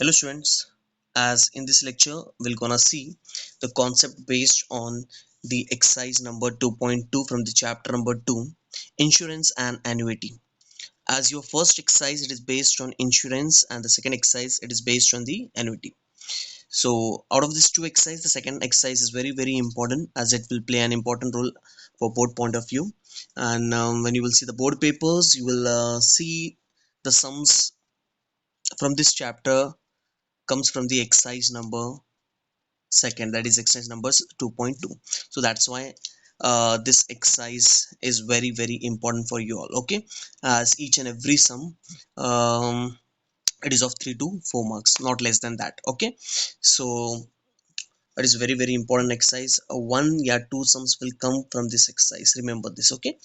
Hello students, as in this lecture we're gonna see the concept based on the exercise number 2.2 from the chapter number 2, insurance and annuity. As your first exercise it is based on insurance and the second exercise it is based on the annuity. So out of these two exercises, the second exercise is very important as it will play an important role for board point of view. And when you will see the board papers, you will see the sums from this chapter comes from the exercise number second, that is exercise numbers 2.2. So that's why this exercise is very important for you all. Okay, as each and every sum it is of 3 to 4 marks, not less than that. Okay, so it is very important exercise. One, yeah, two sums will come from this exercise, remember this. Okay,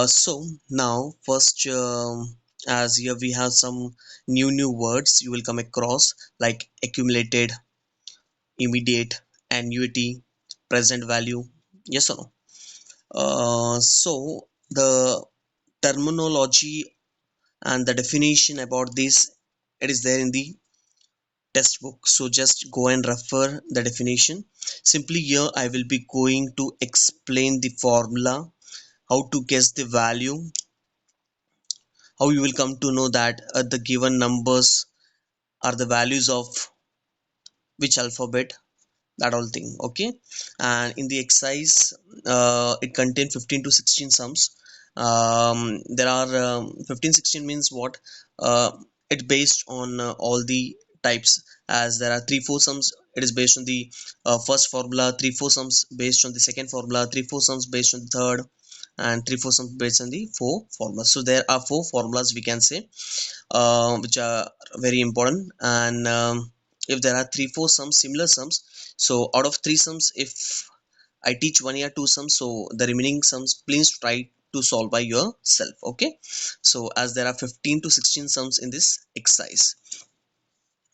so now first, as here we have some new words you will come across, like accumulated, immediate, annuity, present value. Yes or no? So the terminology and the definition about this, it is there in the textbook. So just go and refer the definition. Simply here I will be going to explain the formula, how to guess the value, how you will come to know that the given numbers are the values of which alphabet, that all thing. Okay, and in the exercise it contains 15 to 16 sums. There are 15 16 means what, it based on all the types, as there are 3 4 sums, it is based on the first formula, 3 4 sums based on the second formula, 3 4 sums based on the third, and 3 4 sums based on the four formulas. So there are four formulas we can say, which are very important. And if there are 3 4 sums, similar sums, so out of 3 sums, if I teach one or two sums, so the remaining sums please try to solve by yourself. Okay, so as there are 15 to 16 sums in this exercise.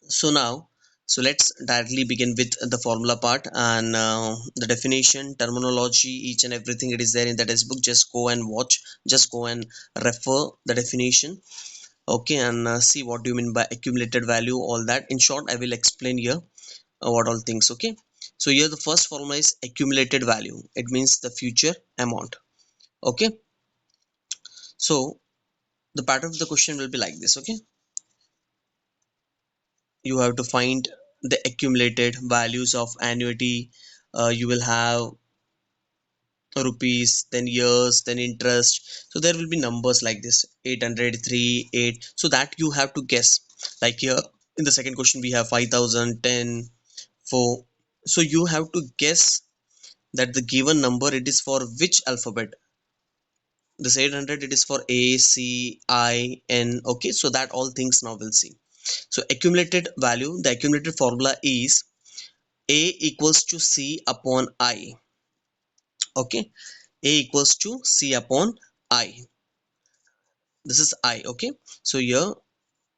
So now, so let's directly begin with the formula part, and the definition, terminology, each and everything, it is there in the textbook. Just go and watch, just go and refer the definition. Okay, and see what do you mean by accumulated value, all that. In short, I will explain here what all things. Okay, so here the first formula is accumulated value. It means the future amount. Okay, so the pattern of the question will be like this. Okay, you have to find the accumulated values of annuity. You will have rupees, then years, then interest. So there will be numbers like this, 800, 3, 8. So that you have to guess. Like here in the second question we have 5000, 10, 4. So you have to guess that the given number, it is for which alphabet. This 800, it is for A, C, I, N. Okay, so that all things now we'll see. So accumulated value, the accumulated formula is A equals to C upon I. Okay, A equals to C upon I. This is I. Okay, so here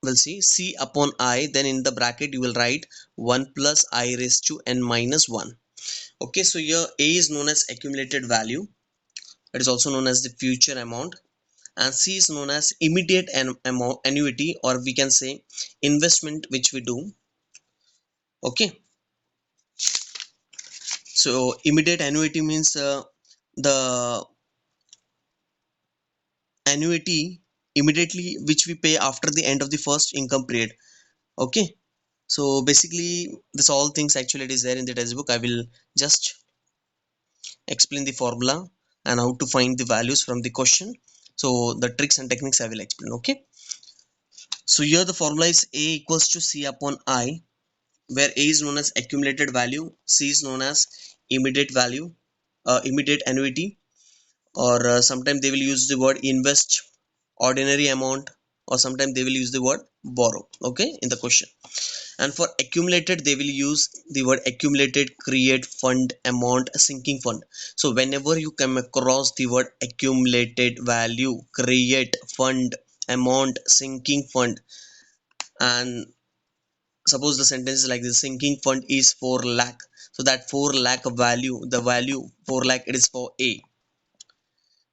we'll see C upon I, then in the bracket you will write 1 plus I raised to n minus 1. Okay, so here A is known as accumulated value. It is also known as the future amount, and C is known as immediate amount, annuity, or we can say investment which we do. Okay, so immediate annuity means the annuity immediately which we pay after the end of the first income period. Okay, so basically this all things actually it is there in the textbook. I will just explain the formula and how to find the values from the question. So the tricks and techniques I will explain. Okay, so here the formula is A equals to C upon I, where A is known as accumulated value, C is known as immediate value, immediate annuity, or sometimes they will use the word invest, ordinary amount, or sometimes they will use the word borrow. Okay, in the question. And for accumulated they will use the word accumulated, create, fund, amount, sinking fund. So whenever you come across the word accumulated value, create, fund, amount, sinking fund, and suppose the sentence is like this: sinking fund is 4 lakh, so that 4 lakh value, the value 4 lakh, it is for A.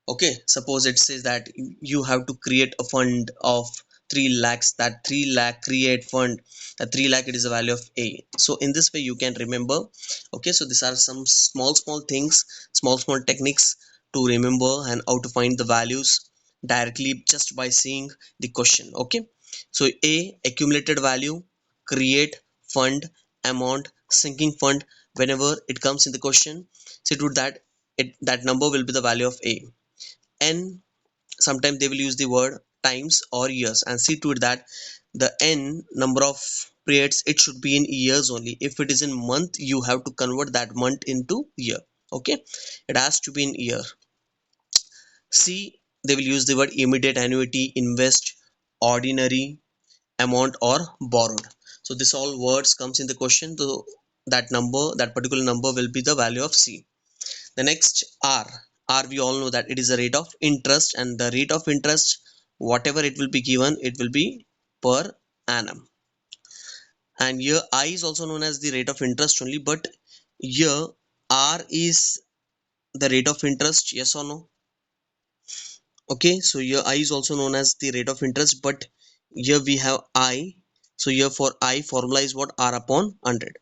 Okay, suppose it says that you have to create a fund of 3 lakhs, that 3 lakh create fund, that 3 lakh it is the value of A. So in this way you can remember. Okay, so these are some small things, small techniques to remember and how to find the values directly just by seeing the question. Okay, so A, accumulated value, create, fund, amount, sinking fund. Whenever it comes in the question, see to that that number will be the value of A. N, sometimes they will use the word times or years, and see to it that the n number of periods it should be in years only. If it is in month, you have to convert that month into year. Okay, it has to be in year. C, they will use the word immediate annuity, invest, ordinary, amount or borrowed. So this all words comes in the question, so that number, that particular number will be the value of C. The next R. R, we all know that it is the rate of interest, and the rate of interest, whatever it will be given, it will be per annum. And here I is also known as the rate of interest only, but here R is the rate of interest, yes or no? Okay, so here I is also known as the rate of interest, but here we have I. So here for I, formula is what? R upon 100.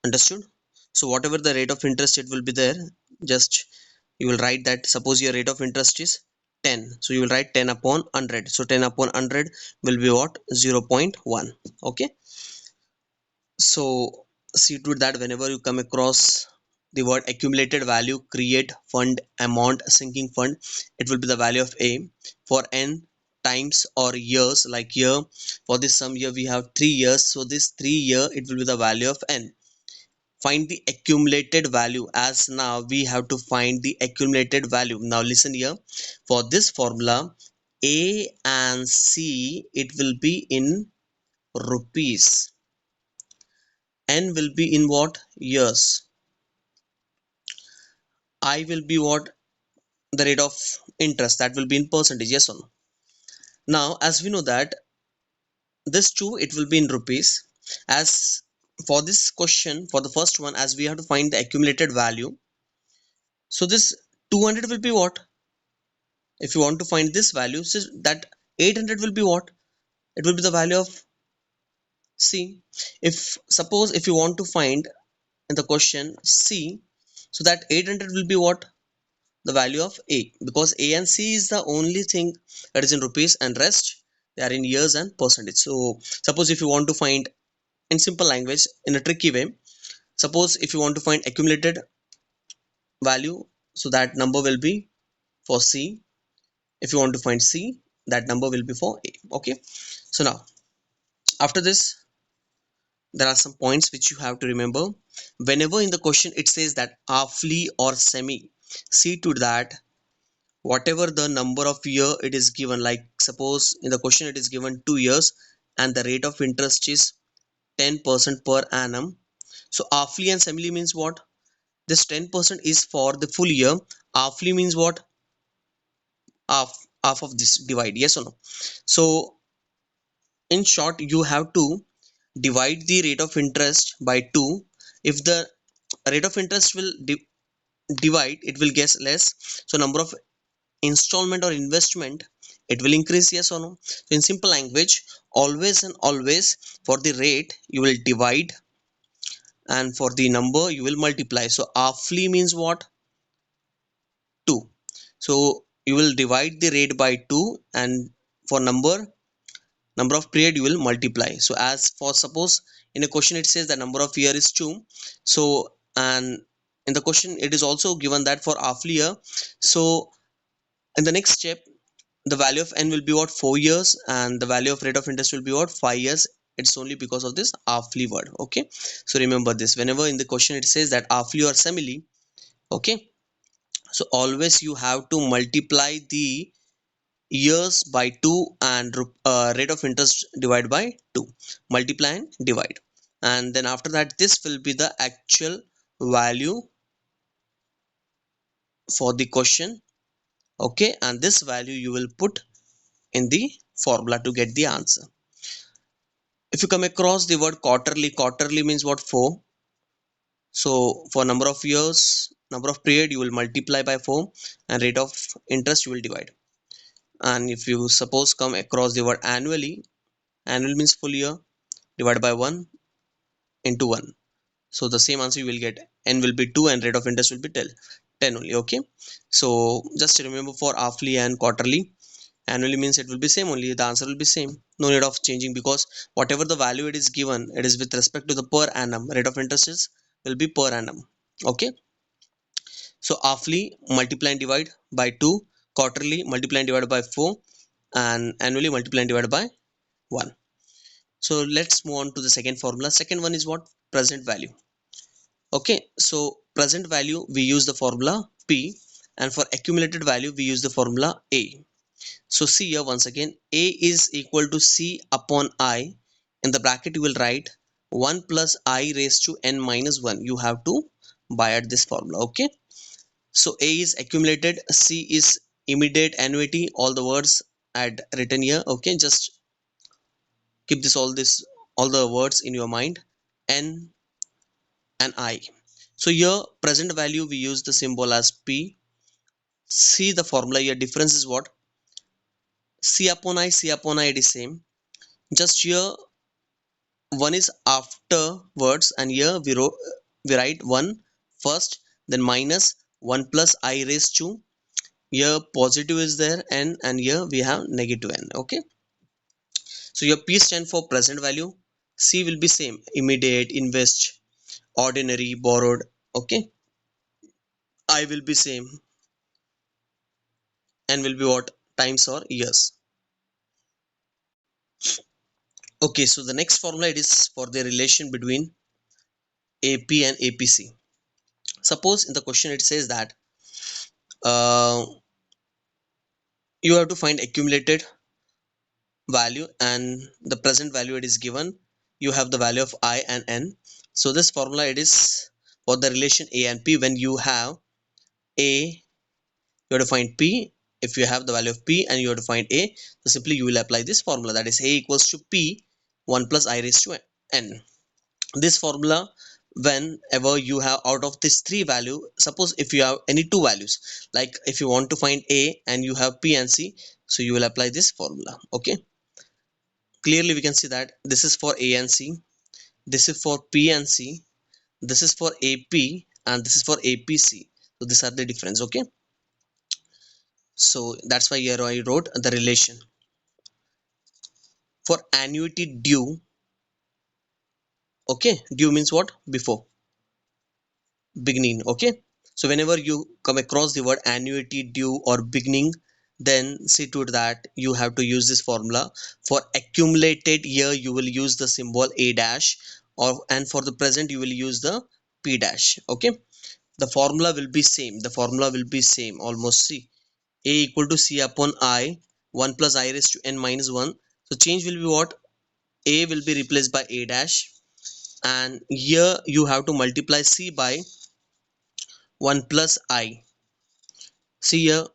Understood? So whatever the rate of interest it will be there, just you will write that. Suppose your rate of interest is 10, so you will write 10 upon 100. So 10 upon 100 will be what? 0.1. Okay, so see to it that whenever you come across the word accumulated value, create, fund, amount, sinking fund, it will be the value of A. For n times or years, like here for this sum year we have 3 years, so this 3 year it will be the value of n. Find the accumulated value, as now we have to find the accumulated value. Now listen here, for this formula A and C it will be in rupees, n will be in what? Years, I will be what? The rate of interest, that will be in percentage, yes or no? Now as we know that this too it will be in rupees. As for this question, for the first one, as we have to find the accumulated value, so this 200 will be what? If you want to find this value, so that 800 will be what? It will be the value of C. If suppose if you want to find in the question C, so that 800 will be what? The value of A, because A and C is the only thing that is in rupees, and rest they are in years and percentage. So suppose if you want to find in simple language, in a tricky way, suppose if you want to find accumulated value, so that number will be for C. If you want to find C, that number will be for A. Okay, so now after this there are some points which you have to remember. Whenever in the question it says that halfly or semi, see to that whatever the number of year it is given, like suppose in the question it is given 2 years and the rate of interest is 10% per annum. So halfly and semi means what? This 10% is for the full year. Halfly means what? Half of this divide, yes or no? So in short, you have to divide the rate of interest by 2. If the rate of interest will divide, it will get less, so number of installment or investment it will increase, yes or no? So in simple language, always and always for the rate you will divide, and for the number you will multiply. So halfly means what? 2. So you will divide the rate by 2, and for number of period you will multiply. So as for suppose in a question it says the number of year is 2, so and in the question it is also given that for half year, so in the next step the value of n will be what? 4 years, and the value of rate of interest will be what? 5 years. It's only because of this halfly word. Okay, so remember this whenever in the question it says that halfly or simile. Okay, so always you have to multiply the years by 2 and rate of interest divide by 2. Multiply and divide, and then after that this will be the actual value for the question. Okay, and this value you will put in the formula to get the answer. If you come across the word quarterly, quarterly means what? 4. So for number of years, number of period you will multiply by 4, and rate of interest you will divide. and if you suppose come across the word annually, annual means full year, divided by 1 into 1. So the same answer you will get, n will be 2 and rate of interest will be 10 only. Okay, so just remember for halfly and quarterly, annually means it will be same only, the answer will be same, no need of changing, because whatever the value it is given, it is with respect to the per annum, rate of interest is will be per annum. Okay, so halfly multiply and divide by 2, quarterly multiply and divide by 4, and annually multiply and divide by 1. So let's move on to the second formula. Second one is what? Present value. Okay, so present value we use the formula P, and for accumulated value we use the formula A. So see here once again, A is equal to C upon I. In the bracket you will write 1 plus I raised to n minus 1. You have to by at this formula. Okay, so A is accumulated, C is immediate annuity, all the words add written here. Okay, just keep all the words in your mind. N and I. So here present value we use the symbol as P. See the formula here, difference is what? C upon I, C upon I, it is same. Just here one is afterwards, and here we write 1 first, then minus 1 plus I raised to, here positive is there n, and here we have negative n. Okay, so your P stand for present value, C will be same, immediate, invest, ordinary, borrowed. Okay, I will be same, and will be what? Times or years. Okay, so the next formula it is for the relation between AP and APC. Suppose in the question it says that uh, you have to find accumulated value and the present value it is given. You have the value of I and N. So this formula it is for the relation A and P. When you have A, you have to find P. If you have the value of P and you have to find A, so simply you will apply this formula, that is A equals to P 1 plus I raised to N. This formula, whenever you have out of this three value, suppose if you have any two values, like if you want to find A and you have P and C, so you will apply this formula. Okay, clearly we can see that this is for A and C, this is for P and C, this is for AP, and this is for APC. So these are the difference. Okay, so that's why here I wrote the relation for annuity due. Okay, due means what? Before, beginning. Okay, so whenever you come across the word annuity due or beginning, then see to it that you have to use this formula. For accumulated year you will use the symbol A dash, or and for the present you will use the P dash. Okay, the formula will be same, the formula will be same almost. See, A equal to C upon I, 1 plus I raised to n minus 1. So change will be what? A will be replaced by A dash, and here you have to multiply C by 1 plus I. See here,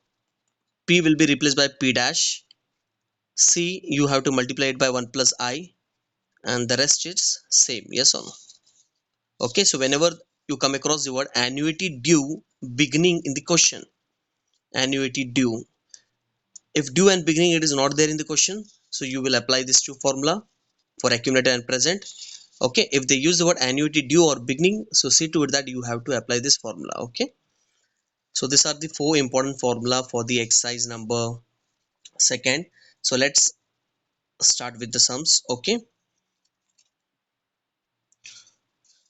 P will be replaced by P dash. C, you have to multiply it by 1 plus I, and the rest is same. Yes or no? Okay, so whenever you come across the word annuity due beginning in the question, annuity due, if due and beginning it is not there in the question, so you will apply this two formula for accumulated and present. Okay, if they use the word annuity due or beginning, so see to it that you have to apply this formula. Okay, so these are the four important formula for the exercise number second. So let's start with the sums. Okay,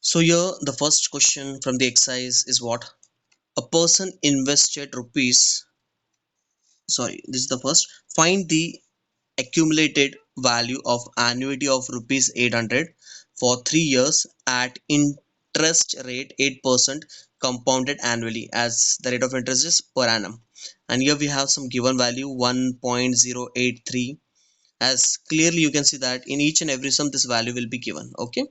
so here the first question from the exercise is what? A person invested rupees, sorry, this is the first. Find the accumulated value of annuity of rupees 800 for 3 years at interest rate 8% compounded annually, as the rate of interest is per annum. And here we have some given value 1.083, as clearly you can see that in each and every sum this value will be given. Okay,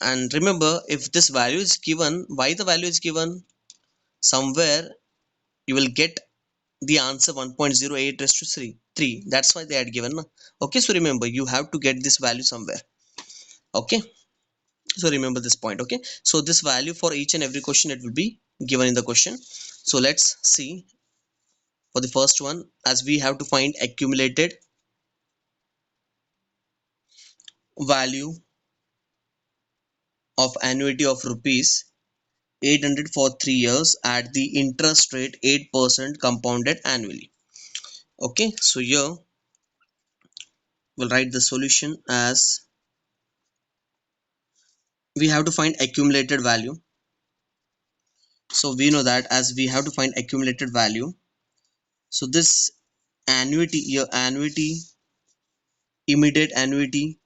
and remember, if this value is given, why the value is given, somewhere you will get the answer 1.08 raised to 3. That's why they had given. Okay, so remember you have to get this value somewhere. Okay, so remember this point. Okay, so this value for each and every question it will be given in the question. So let's see. For the first one, as we have to find accumulated value of annuity of rupees 800 for 3 years at the interest rate 8% compounded annually. Okay, so here we'll write the solution as we have to find accumulated value. So we know that as we have to find accumulated value, so this annuity, your annuity, immediate annuity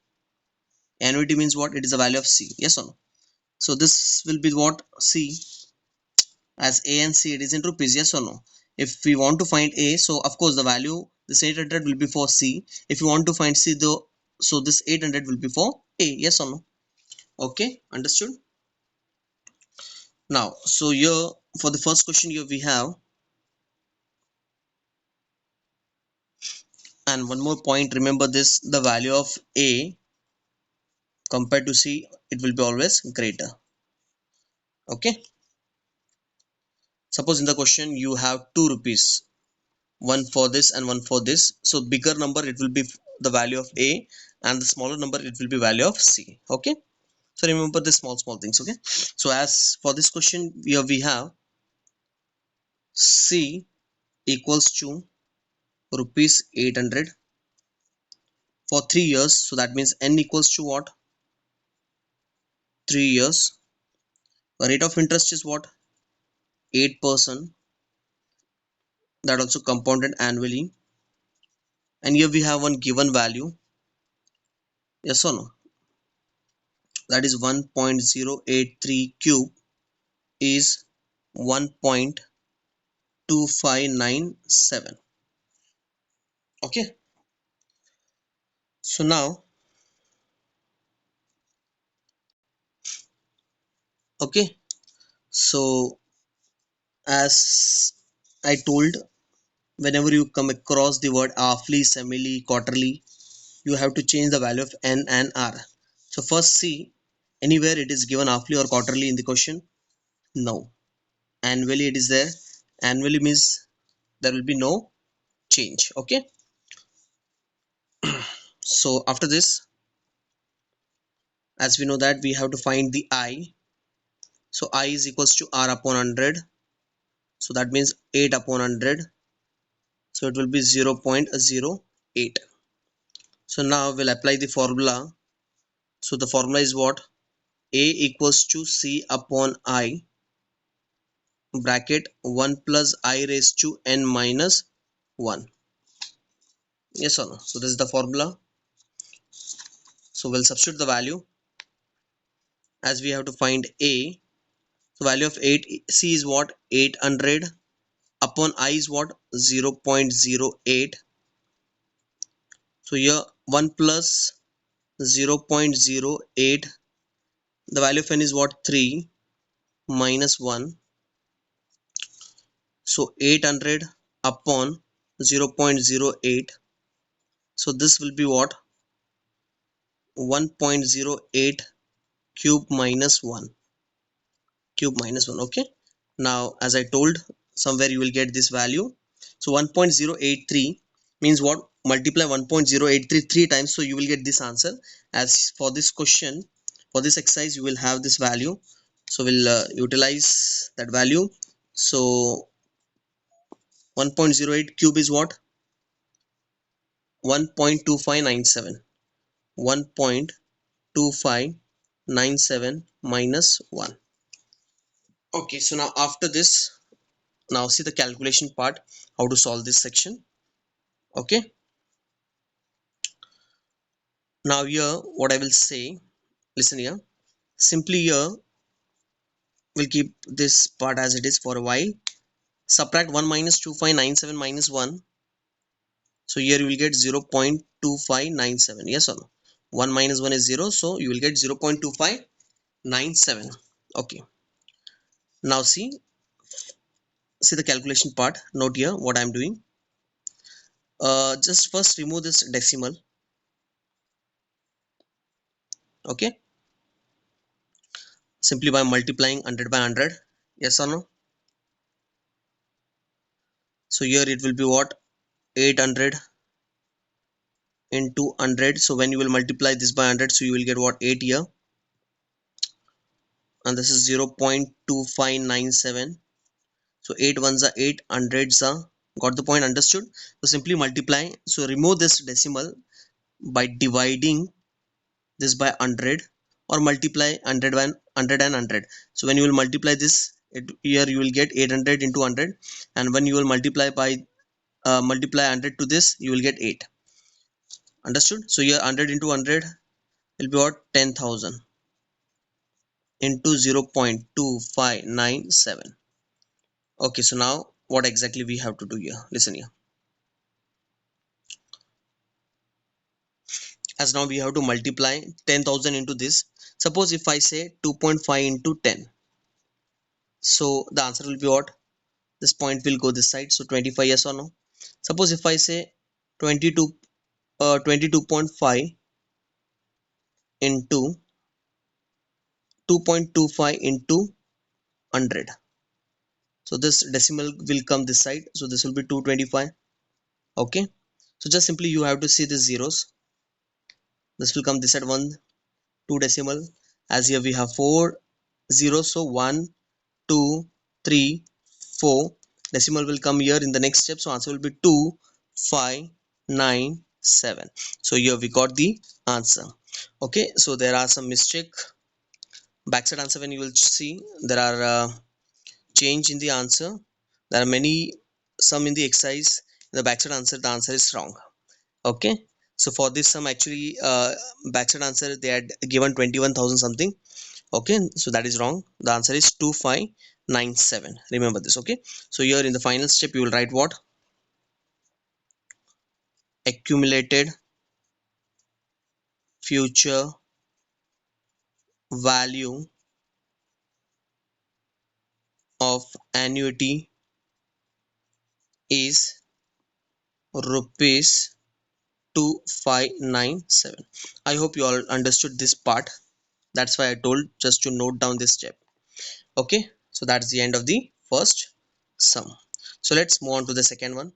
means what? It is a value of C, yes or no? So this will be what? C, as A and C, it is in rupees, yes or no? If we want to find A, so of course the value, this 800 will be for C. If you want to find C, though, so this 800 will be for A, yes or no? Okay, understood? Now, so here for the first question here we have, and one more point, remember this, the value of A compared to C, it will be always greater. Okay, suppose in the question you have 2 rupees, one for this and one for this, so bigger number it will be the value of A, and the smaller number it will be value of C. Okay, so remember the small things. Okay, so as for this question here we have C equals to rupees 800 for 3 years, so that means N equals to what? 3 years. The rate of interest is what? 8%, that also compounded annually. And here we have one given value, yes or no, that is 1.083 cube is 1.2597. Okay, so now, okay, so as I told, whenever you come across the word halfly, semily, quarterly, you have to change the value of N and R. So first see, anywhere it is given halfly or quarterly in the question? No. Annually it is there. Annually means there will be no change. Okay, so after this, as we know that we have to find the I. So I is equals to R upon 100, so that means 8 upon 100, so it will be 0.08. So now we'll apply the formula. So the formula is what? A equals to C upon I, bracket 1 plus I raised to N minus 1, yes or no? So this is the formula. So we'll substitute the value, as we have to find A. So value of 8, C is what? 800 upon I is what? 0.08. So here 1 plus 0.08, the value of N is what? 3 minus 1. So 800 upon 0.08, so this will be what? 1.08 cube minus 1, cube minus 1. Okay, now as I told, somewhere you will get this value. So 1.083 means what? Multiply 1.083 three times, so you will get this answer. As for this question, for this exercise, you will have this value, so we'll utilize that value. So 1.08 cube is what? 1.2597, 1.2597 minus 1. Okay, so now after this, now see the calculation part, how to solve this section. Okay, now here what I will say, listen here, simply here we'll keep this part as it is for a while. Subtract 1 minus 2597 minus 1, so here you will get 0.2597, yes or no? 1 minus 1 is 0, so you will get 0.2597. Okay, now see the calculation part. Note here what I am doing. Just first remove this decimal. Okay, simply by multiplying 100 by 100, yes or no? So here it will be what, 800 into 100. So when you will multiply this by 100, so you will get what, 8 here, and this is 0.2597. So 8 ones are 8, hundreds are, got the point, understood? So simply multiply, so remove this decimal by dividing this by 100, or multiply 100 by 100 and 100. So when you will multiply this, here you will get 800 into 100, and when you will multiply by multiply 100 to this, you will get 8. Understood? So here 100 into 100 will be what, 10,000 into 0.2597. Okay, so now what exactly we have to do here? Listen here. As now we have to multiply 10,000 into this. Suppose if I say 2.5 into 10, so the answer will be what? This point will go this side, so 25, yes or no? Suppose if I say 22 22.5 into 2.25 into 100, so this decimal will come this side, so this will be 225. Okay, so just simply you have to see the zeros, this will come this side, 1 2 decimal, as here we have 4 zeros, so 1 2 3 4 decimal will come here in the next step, so answer will be 2597. So here we got the answer. Okay, so there are some mistake backside answer. When you will see, there are change in the answer, there are many, some in the exercise, in the backside answer the answer is wrong. Okay, so for this sum actually backside answer they had given 21,000 something. Okay, so that is wrong, the answer is 2597. Remember this. Okay, so here in the final step you will write what, accumulated future value of annuity is rupees 2597. I hope you all understood this part, that's why I told just to note down this step. Okay, so that's the end of the first sum. So let's move on to the second one.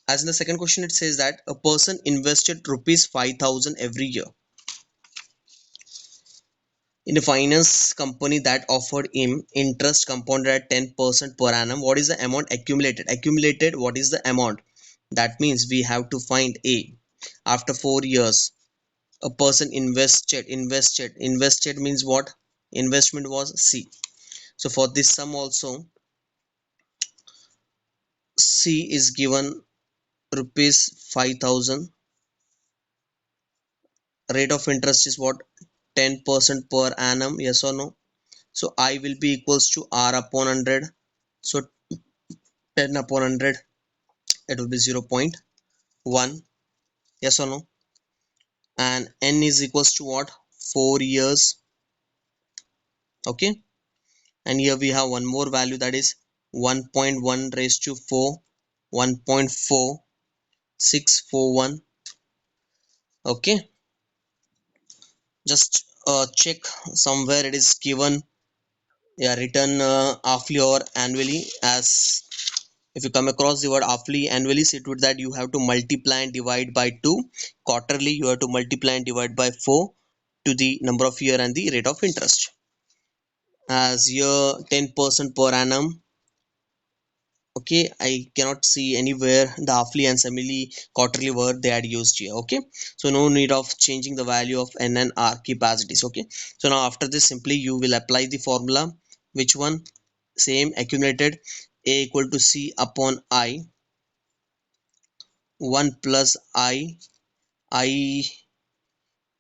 As in the second question, it says that a person invested rupees 5,000 every year in a finance company that offered him interest compounded at 10% per annum. What is the amount accumulated? Accumulated, what is the amount? That means we have to find A. After 4 years, a person invested means what? Investment was C. So for this sum also, C is given rupees 5,000. Rate of interest is what? 10% per annum, yes or no? So I will be equals to R upon 100. So 10 upon 100, it will be 0.1, yes or no? And N is equals to what? 4 years. Okay, and here we have one more value, that is 1.1 raised to 4, 1.4641. Okay, just check somewhere it is given, yeah, written halfly or annually. As if you come across the word halfly, annually, see to it that you have to multiply and divide by 2. Quarterly, you have to multiply and divide by 4 to the number of year and the rate of interest. As here 10% per annum. Okay, I cannot see anywhere the halfly and simile quarterly word they had used here. Okay, so no need of changing the value of N and R, keep as it is. Okay, so now after this simply you will apply the formula. Which one? Same, accumulated, A equal to C upon I, 1 plus I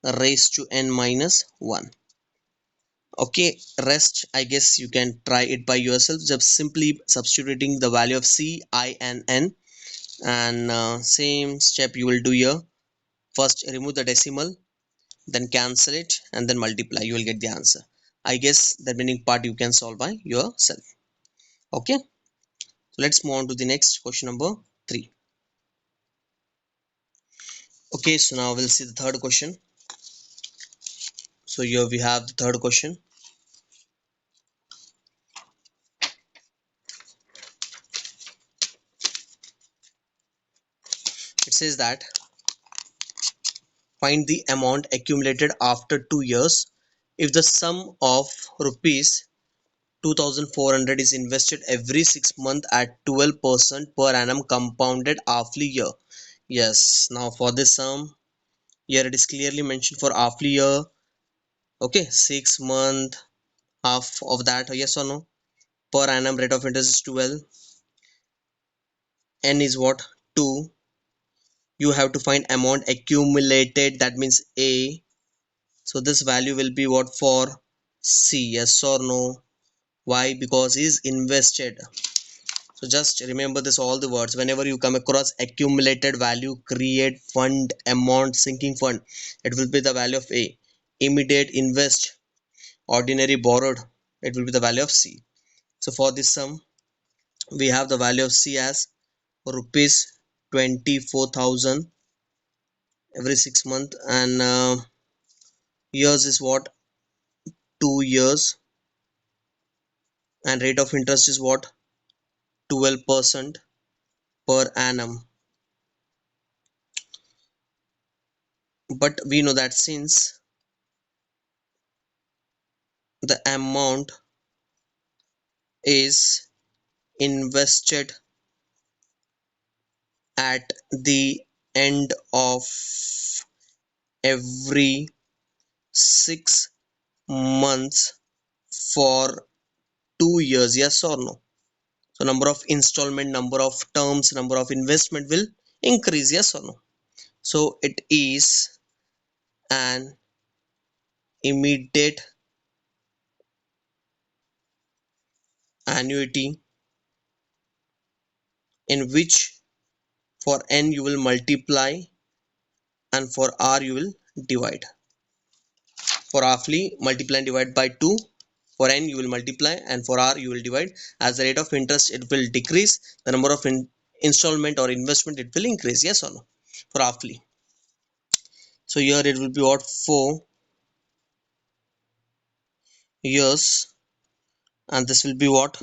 raised to N minus 1. Okay, rest I guess you can try it by yourself, just simply substituting the value of C, I and N. And same step you will do here. First remove the decimal, then cancel it, and then multiply, you will get the answer. I guess the remaining part you can solve by yourself. Okay, so let's move on to the next question, number 3. Okay, so now we'll see the third question. So here we have the third question. says that find the amount accumulated after 2 years if the sum of rupees 2400 is invested every 6 months at 12% per annum compounded halfly year. Yes, now for this sum, here it is clearly mentioned for halfly year. Okay, 6 month, half of that, yes or no? Per annum rate of interest is 12. N is what? 2. You have to find amount accumulated, that means A. So this value will be what for C? Yes or no? Why? Because is invested. So just remember this, all the words whenever you come across accumulated value, create, fund, amount, sinking fund, it will be the value of A. Immediate, invest, ordinary, borrowed, it will be the value of C. So for this sum we have the value of C as rupees 24,000 every 6 months, and years is what? 2 years, and rate of interest is what? 12% per annum. But we know that since the amount is invested at the end of every 6 months for 2 years, yes or no? So number of installment, number of terms, number of investment will increase, yes or no? So it is an immediate annuity in which for n you will multiply and for r you will divide. For roughly multiply and divide by 2. For n you will multiply and for r you will divide. As the rate of interest it will decrease, the number of installment or investment it will increase, yes or no? For roughly. So here it will be what? 4 years, and this will be what?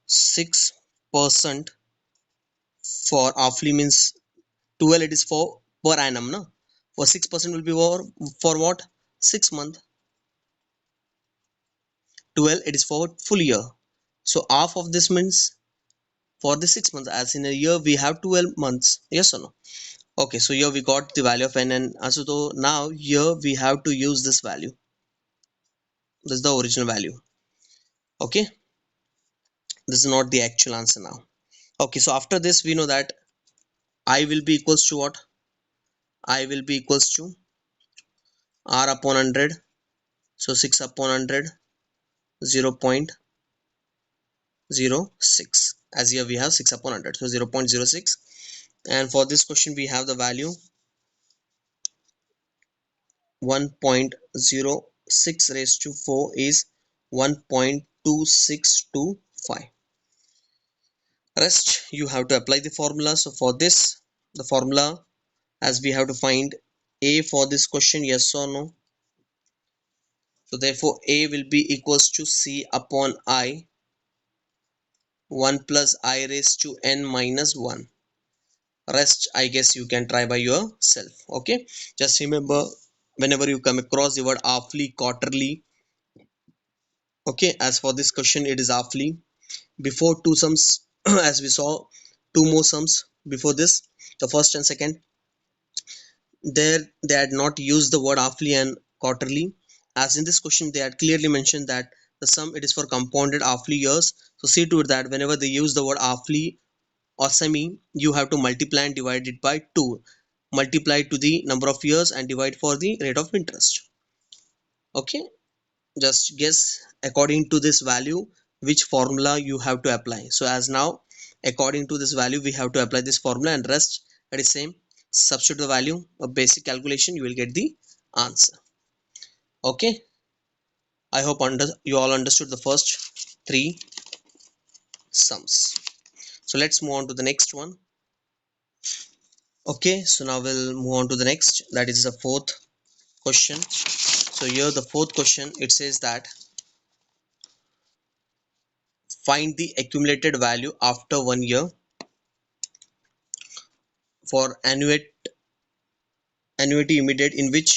6% for roughly means 12, it is for per annum, no? For 6% will be for what? 6 month. 12 it is for full year. So half of this means for the 6 months, as in a year we have 12 months, yes or no? Okay, so here we got the value of n, and also though now here we have to use this value. This is the original value. Okay, this is not the actual answer now. Okay, so after this we know that I will be equals to what? I will be equals to r upon 100. So 6 upon 100, 0.06, as here we have 6 upon 100, so 0.06. And for this question we have the value 1.06 raised to 4 is 1.2625. Rest you have to apply the formula. So for this, the formula, as we have to find A for this question, yes or no? So therefore A will be equals to C upon I, 1 plus I raised to n minus 1. Rest I guess you can try by yourself. Okay, just remember whenever you come across the word halfly, quarterly. Okay, as for this question it is halfly. Before two sums as we saw, two more sums before this, the first and second, there they had not used the word halfly and quarterly. As in this question they had clearly mentioned that the sum it is for compounded halfly years. So see to it that whenever they use the word halfly or semi, you have to multiply and divide it by 2. Multiply to the number of years and divide for the rate of interest. Okay, just guess according to this value which formula you have to apply. So as now according to this value we have to apply this formula, and rest it is same. Substitute the value of basic calculation, you will get the answer. Okay, I hope you all understood the first three sums. So let's move on to the next one. Okay, so now we'll move on to the next, that is the fourth question. So here the fourth question, it says that find the accumulated value after 1 year for annuity immediate, in which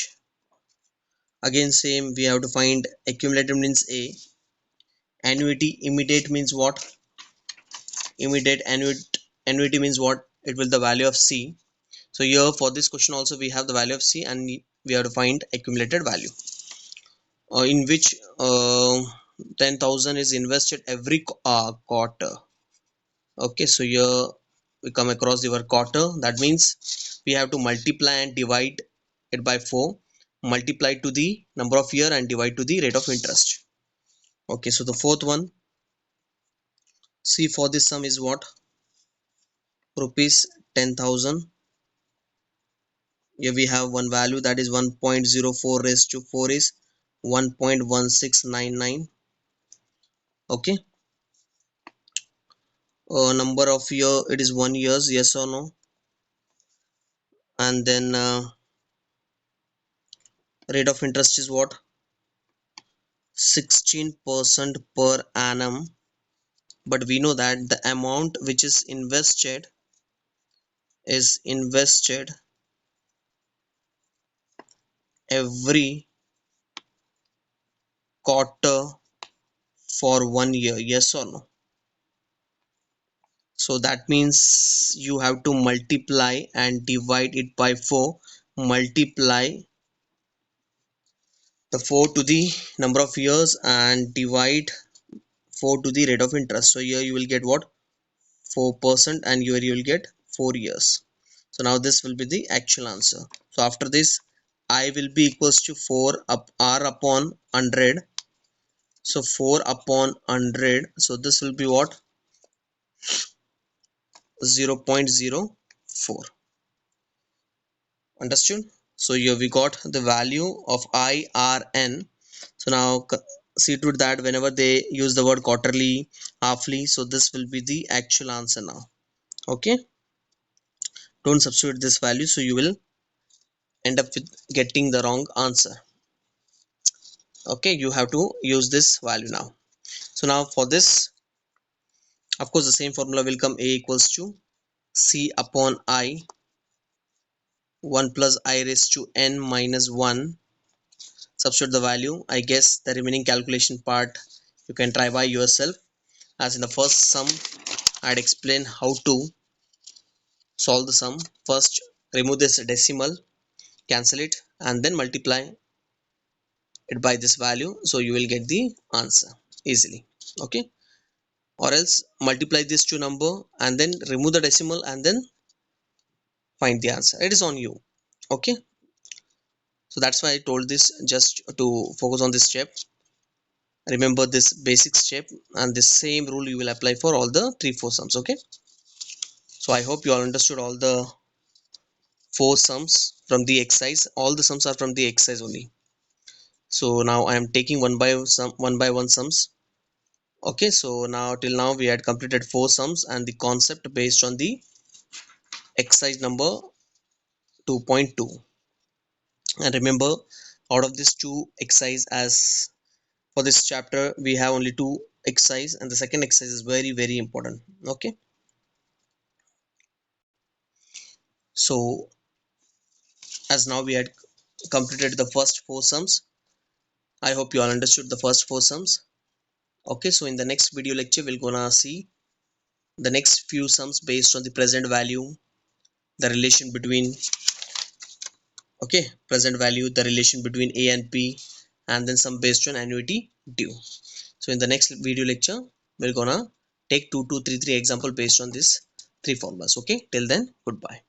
again same we have to find accumulated means A, annuity immediate means what, immediate annuity means what, it will the value of C. So here for this question also we have the value of C, and we have to find accumulated value, in which 10,000 is invested every quarter. Okay, so here we come across the word quarter. That means we have to multiply and divide it by 4, multiply to the number of year and divide to the rate of interest. Okay, so the fourth one, C for this sum is what, rupees 10,000. Here we have one value, that is 1.04 raised to 4 is 1.1699. Okay, number of year, it is 1 years, yes or no? And then rate of interest is what, 16% per annum. But we know that the amount which is invested every quarter for 1 year, yes or no? So that means you have to multiply and divide it by 4, multiply the 4 to the number of years and divide 4 to the rate of interest. So here you will get what, 4%, and here you will get 4 years. So now this will be the actual answer. So after this, I will be equals to 4 up r upon 100. So 4 upon 100, so this will be what, 0.04. Understood? So here we got the value of IRN. So now see to that whenever they use the word quarterly, halfly, so this will be the actual answer now. Okay, don't substitute this value, so you will end up with getting the wrong answer. Okay, you have to use this value now. So now for this, of course the same formula will come, A equals to C upon I, 1 plus I raised to n minus 1. Substitute the value. I guess the remaining calculation part you can try by yourself. As in the first sum, I'd explain how to solve the sum. First, remove this decimal, cancel it, and then multiply it by this value, so you will get the answer easily. Okay, or else multiply this two number and then remove the decimal and then find the answer. It is on you. Okay, so that's why I told this, just to focus on this step. Remember this basic step, and the same rule you will apply for all the 3-4 sums. Okay, so I hope you all understood all the 4 sums from the exercise. All the sums are from the exercise only. So now I am taking one by one sums. Okay, so now till now we had completed 4 sums and the concept based on the exercise number 2.2. And remember, out of this 2 exercise, as for this chapter we have only 2 exercise, and the second exercise is very important. Okay, so as now we had completed the first 4 sums, I hope you all understood the first 4 sums. Okay, so in the next video lecture we're gonna see the next few sums based on the present value, the relation between, okay, present value, the relation between A and P, and then some based on annuity due. So in the next video lecture we're gonna take 2 to 3 example based on this 3 formulas. Okay, till then, goodbye.